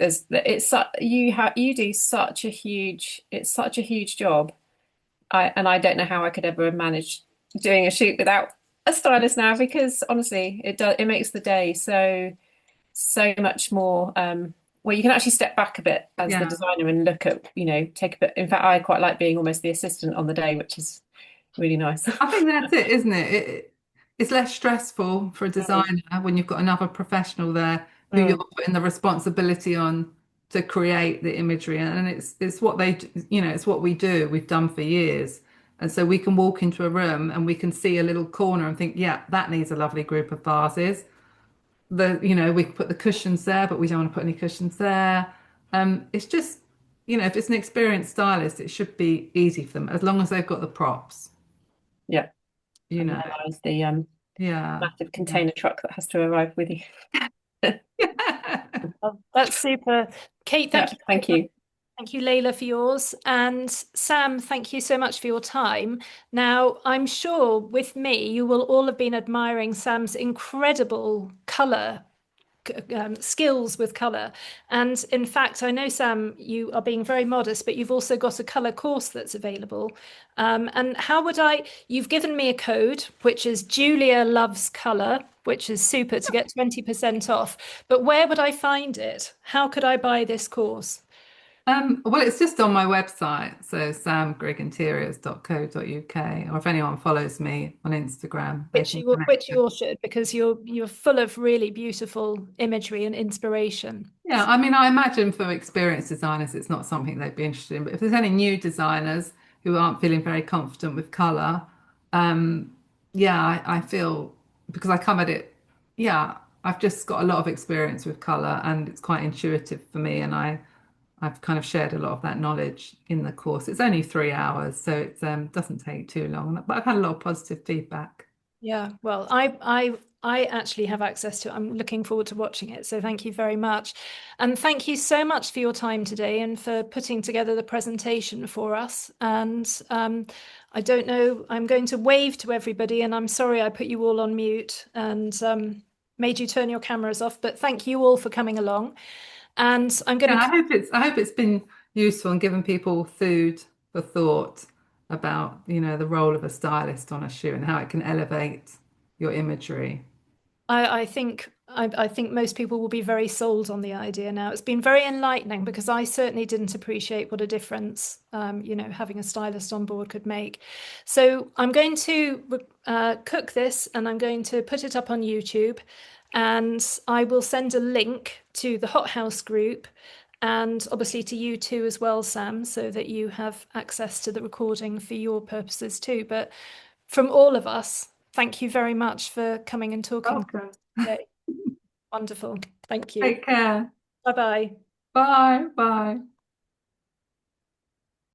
You do such a huge. It's such a huge job. I don't know how I could ever have managed doing a shoot without a stylist now, because honestly, it makes the day so much more. Well, you can actually step back a bit as the Yeah. designer and look at, take a bit. In fact, I quite like being almost the assistant on the day, which is really nice. I think that's it, isn't it? It's less stressful for a designer when you've got another professional there who you're Mm, putting the responsibility on to create the imagery, and it's what they, it's what we do. We've done for years. And so we can walk into a room and we can see a little corner and think, yeah, that needs a lovely group of vases. We can put the cushions there, but we don't want to put any cushions there. It's just, if it's an experienced stylist, it should be easy for them as long as they've got the props, Yeah. you And know. minimize the Yeah. massive container truck that has to arrive with you. Oh, that's super. Kate, thank Yeah, you. thank you. Thank you, Layla, for yours. And Sam, thank you so much for your time. Now, I'm sure with me, you will all have been admiring Sam's incredible colour skills with colour. And in fact, I know, Sam, you are being very modest, but you've also got a colour course that's available. And how would you've given me a code, which is Julia Loves Colour, which is super to get 20% off. But where would I find it? How could I buy this course? Well, it's just on my website, so samgrigginteriors.co.uk, or if anyone follows me on Instagram, they can connect. Which you all should, because you're full of really beautiful imagery and inspiration. Yeah, I mean, I imagine for experienced designers, it's not something they'd be interested in. But if there's any new designers who aren't feeling very confident with color, yeah, I feel because I come at it, yeah, I've just got a lot of experience with color, and it's quite intuitive for me, and I've kind of shared a lot of that knowledge in the course. It's only 3 hours, so it doesn't take too long. But I've had a lot of positive feedback. Yeah, well, I actually have access to it. I'm looking forward to watching it. So thank you very much. And thank you so much for your time today and for putting together the presentation for us. And I don't know, I'm going to wave to everybody, and I'm sorry I put you all on mute and made you turn your cameras off, but thank you all for coming along. And I'm going Yeah, to I hope it's been useful and given people food for thought about, the role of a stylist on a shoot and how it can elevate your imagery. I think most people will be very sold on the idea now. It's been very enlightening because I certainly didn't appreciate what a difference, having a stylist on board could make. So I'm going to cook this and I'm going to put it up on YouTube, and I will send a link to the Hot House group and obviously to you too as well, Sam, so that you have access to the recording for your purposes too. But from all of us, thank you very much for coming and talking Welcome. today. Wonderful. Thank you. Take care. Bye bye. Bye. Bye.